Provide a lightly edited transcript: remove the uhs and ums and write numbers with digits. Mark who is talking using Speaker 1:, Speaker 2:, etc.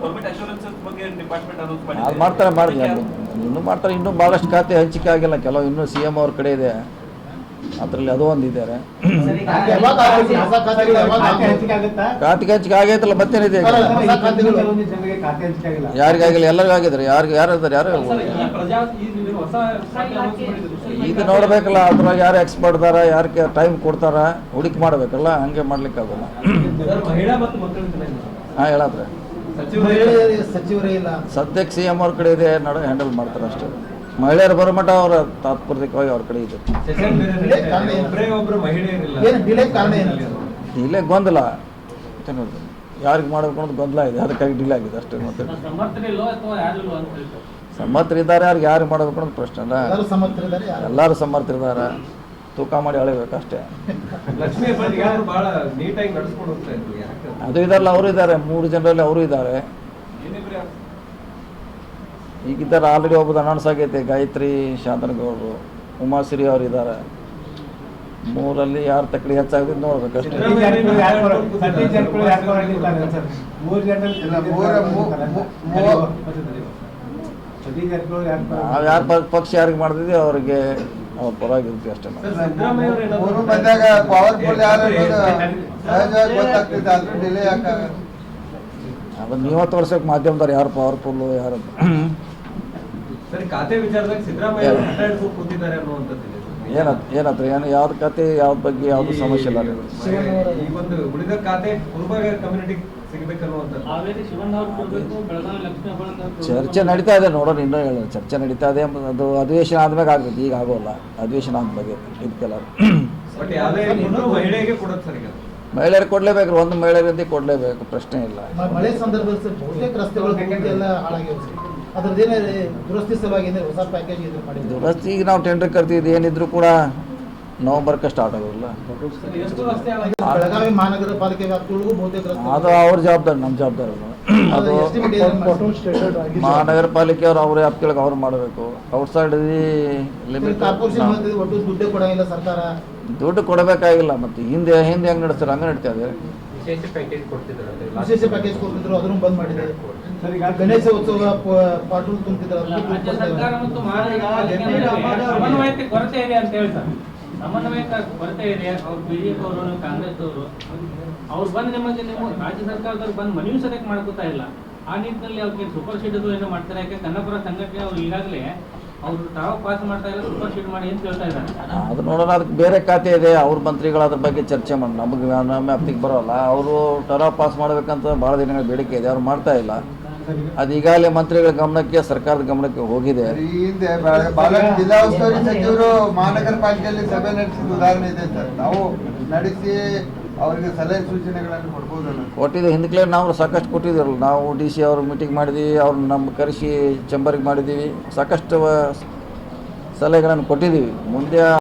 Speaker 1: Government assurance ಬಗ್ಗೆ department announce
Speaker 2: ಅದು ಮಾಡ್ತಾರೆ ಇನ್ನೂ ಭಾಳಷ್ಟು ಖಾತೆ ಹಂಚಿಕೆ ಆಗಿಲ್ಲ, ಕೆಲವು ಇನ್ನೂ CM ಅವ್ರ ಕಡೆ ಇದೆ, ಅದರಲ್ಲಿ ಅದು ಒಂದು ಇದ್ದಾರೆ. ಖಾತೆ ಹಂಚಿಕೆ ಆಗೈತಲ್ಲ, ಮತ್ತೇನಿದೆ ಯಾರಿಗಾಗಿಲ್ಲ, ಎಲ್ಲರಿಗೂ ಆಗಿದ್ದಾರೆ. ಯಾರು ಇದ್ದಾರೆ, ಯಾರು ಇದು ನೋಡ್ಬೇಕಲ್ಲ, ಅದ್ರಾಗ ಯಾರು ಎಕ್ಸ್ಪರ್ಟ್ ಇದಾರ, ಯಾರಿಗೆ ಟೈಮ್ ಕೊಡ್ತಾರ, ಹುಡುಕಿ ಮಾಡ್ಬೇಕಲ್ಲ, ಹಂಗೆ ಮಾಡ್ಲಿಕ್ಕೆ ಆಗೋಲ್ಲ. ಹಾಂ ಹೇಳತ್ರೆ ಸದ್ಯಕ್ಕೆ CM ಅವ್ರ ಕಡೆ ಇದೆ, ಹ್ಯಾಂಡಲ್ ಮಾಡ್ತಾರೆ ಅಷ್ಟೇ. ಮಹಿಳೆಯರು ಬರೋ ಮಟ್ಟ ಅವರ ತಾತ್ಪರ್ಯವಾಗಿ ಅವ್ರ ಕಡೆ ಇದೆ. ಇಲ್ಲೇ ಗೊಂದಲ ಯಾರಿಗೆ ಮಾಡ್ಬೇಕು ಅನ್ನೋದು ಗೊಂದಲ ಇದೆ, ಅದಕ್ಕಾಗಿ ಡಿಲೇ ಆಗಿದೆ ಅಷ್ಟೇ. ಮತ್ತೆ ಸಮರ್ಥರಿದ್ದಾರೆ, ಯಾರಿಗೆ ಮಾಡ್ಬೇಕು ಅನ್ನೋದು ಪ್ರಶ್ನೆ ಅಲ್ಲ. ಎಲ್ಲರೂ ಸಮರ್ಥರಿದ್ದಾರೆ, ತೂಕ ಮಾಡಿ ಅಳಿಬೇಕಷ್ಟೇ. ಅದು ಇದಾರಲ್ಲ, ಅವರು ಇದ್ದಾರೆ, 3 ಜನರಲ್ಲಿ ಅವರು ಇದ್ದಾರೆ. ಈಗಿದ್ದಾರೆ ಆಲ್ರೆಡಿ ಒಬ್ಬದು ಅನೌನ್ಸ್ ಆಗೈತೆ, ಗಾಯತ್ರಿ ಶಾಂತನಗೌಡರು, ಉಮಾಶ್ರೀ ಅವರು ಇದ್ದಾರೆ. 3ರಲ್ಲಿ ಯಾರು ತಕ್ಕಡಿ ಹೆಚ್ಚಾಗಿದೆ ನೋಡ್ಬೇಕಷ್ಟೇ. ನಾವು ಯಾರ ಪಕ್ಷ ಯಾರಿಗೆ ಮಾಡ್ತಿದ್ವಿ ಅವ್ರಿಗೆ ಅವ್ರ ಪರವಾಗಿರ್ತೀವಿ ಅಷ್ಟೇ. ಅದನ್ನ ನೀವ ತೋರ್ಸಕ್ ಮಾಧ್ಯಮದವ್ರು ಯಾರು ಪವರ್ಫುಲ್ಲು ಯಾರು ಏನತ್ರ ಏನು ಯಾವ್ದು ಖಾತೆ ಯಾವ್ದ ಬಗ್ಗೆ ಯಾವ್ದು ಸಮಸ್ಯೆ ಇಲ್ಲ. ಚರ್ಚೆ ನಡೀತಾ ಇದೆ, ನೋಡೋಣ ಇನ್ನೂ ಹೇಳೋಣ. ಚರ್ಚೆ ನಡೀತಾ ಇದೆ, ಅದು ಅಧಿವೇಶನ ಆದ್ಮೇಲೆ ಆಗ್ತದೆ, ಈಗ ಆಗೋಲ್ಲ. ಅಧಿವೇಶನ ಆದ ಬಗ್ಗೆ ಇದಕ್ಕೆಲ್ಲ ಮಹಿಳೆಯರಿಗೆ ಕೊಡ್ಲೇಬೇಕು, ಒಂದು ಮಹಿಳೆಯರಿಂದ ಕೊಡ್ಲೇಬೇಕು, ಪ್ರಶ್ನೆ ಇಲ್ಲ.
Speaker 3: ಮಳೆ ಸಂದರ್ಭದಲ್ಲಿ ಬಹುತೇಕ ರಸ್ತೆಗಳು
Speaker 2: ದುರಸ್ತಿ ಈಗ ನಾವು ಟೆಂಡರ್ ಕರ್ತಿದ್ವಿ, ಏನಿದ್ರು ಕೂಡ ನವೆಂಬರ್ಗೆ ಸ್ಟಾರ್ಟ್ ಆಗೋದಿಲ್ಲ.
Speaker 3: ಬೆಳಗಾವಿ ಮಹಾನಗರ ಪಾಲಿಕೆ ವ್ಯಾಪ್ತಿಗಳಿಗೂ ಬಹುತೇಕ
Speaker 2: ಅದು ಅವ್ರ ಜವಾಬ್ದಾರಿ, ನಮ್ಮ ಜವಾಬ್ದಾರಿ ಅದು. ಮಹಾನಗರ ಪಾಲಿಕೆ ಅವ್ರು ಅವ್ರ ವ್ಯಾಪ್ತಿಗಳಿಗೆ ಅವ್ರು ಮಾಡಬೇಕು. ಔಟ್ಸೈಡ್ ಲಿಮಿಟ್ ದುಡ್ಡು ಕೊಡಬೇಕಾಗಿಲ್ಲ. ಮತ್ತೆ ಹಿಂದೆ ಹೆಂಗೆ ನಡೆಸ್ತಾರೆ ಹಂಗೆ ನಡೀತಾ ಇದೆ.
Speaker 3: ವಿಶೇಷ ಪ್ಯಾಕೇಜ್ ಕೊಡ್ತಿದ್ರು, ಅದನ್ನು ಬಂದ್ ಮಾಡಿದೆ. ಗಣೇಶ ಉತ್ಸವ ಪಾಟೂಲ್ ತುಂಬಿದ್ರು.
Speaker 4: ಸಮನ್ವಯತೆ ಕೊರತೆ ಇದೆ ಅಂತ ಹೇಳ್ತಾರೆ. ಸಮನ್ವಯತೆ ಕೊರತೆ ಇದೆ. ಅವ್ರು BJP ಅವರು, ಕಾಂಗ್ರೆಸ್ ಅವರು, ಅವ್ರು ಬಂದು ನಿಮಗೆ ನೀವು ರಾಜ್ಯ ಸರ್ಕಾರದವ್ರು ಬಂದು ಮನವಿ ಸದಕ್ಕೆ ಮಾಡ್ಕೋತಾ ಇಲ್ಲ. ಆ ನಿಟ್ಟಿನಲ್ಲಿ ಅವ್ರಿಗೆ ಸೂಪರ್ ಶೀಟ್ ಏನೋ ಮಾಡ್ತಾರೆ. ಯಾಕೆ ಕನ್ನಪುರ ಸಂಘಟನೆ ಅವ್ರು ಈಗಾಗಲೇ ಅವರು ತಾವು ಪಾಸ್ ಮಾಡ್ತಾ ಇಲ್ಲ, ಸೂಪರ್ ಶೀಟ್ ಮಾಡಿ ಅಂತ ಹೇಳ್ತಾ ಇದ್ದಾರೆ.
Speaker 2: ಅದು ನೋಡೋಣ, ಅದಕ್ಕೆ ಬೇರೆ ಖಾತೆ ಇದೆ, ಅವ್ರ ಮಂತ್ರಿಗಳು ಅದ್ರ ಬಗ್ಗೆ ಚರ್ಚೆ ಮಾಡಿ. ನಮಗೆ ನಮ್ಮ ವ್ಯಾಪ್ತಿಗೆ ಬರೋಲ್ಲ. ಅವರು ಟರಾವ್ ಪಾಸ್ ಮಾಡ್ಬೇಕಂತ ಭಾಳ ದಿನಗಳ ಬೇಡಿಕೆ ಇದೆ, ಅವ್ರು ಮಾಡ್ತಾ ಇಲ್ಲ. ಅದು ಈಗಾಗಲೇ ಮಂತ್ರಿಗಳ ಗಮನಕ್ಕೆ, ಸರ್ಕಾರದ ಗಮನಕ್ಕೆ ಹೋಗಿದೆ.
Speaker 5: ಜಿಲ್ಲಾ ಉಸ್ತುವಾರಿ ಸಚಿವರು ಮಹಾನಗರ ಪಾಲಿಕೆಯಲ್ಲಿ ಸಭೆ ನಡೆಸಿದ ಉದಾಹರಣೆ ಇದೆ ಸರ್. ನಾವು ನಡೆಸಿ ಅವರಿಗೆ ಸಲಹೆ ಸೂಚನೆಗಳನ್ನು ಕೊಡ್ಬೋದಲ್ಲ.
Speaker 2: ಕೊಟ್ಟಿದ್ದು ಹಿಂದಕ್ಕೆ ನಾವು ಸಾಕಷ್ಟು ಕೊಟ್ಟಿದ್ದೀರಲ್ಲ. ನಾವು DC ಅವ್ರ ಮೀಟಿಂಗ್ ಮಾಡಿದ್ದೀವಿ, ಅವ್ರನ್ನ ನಮ್ಮ ಕರೆಸಿ ಚೇಂಬರ್ಗೆ ಮಾಡಿದ್ದೀವಿ, ಸಾಕಷ್ಟು ಸಲಹೆಗಳನ್ನು ಕೊಟ್ಟಿದ್ದೀವಿ. ಮುಂದೆ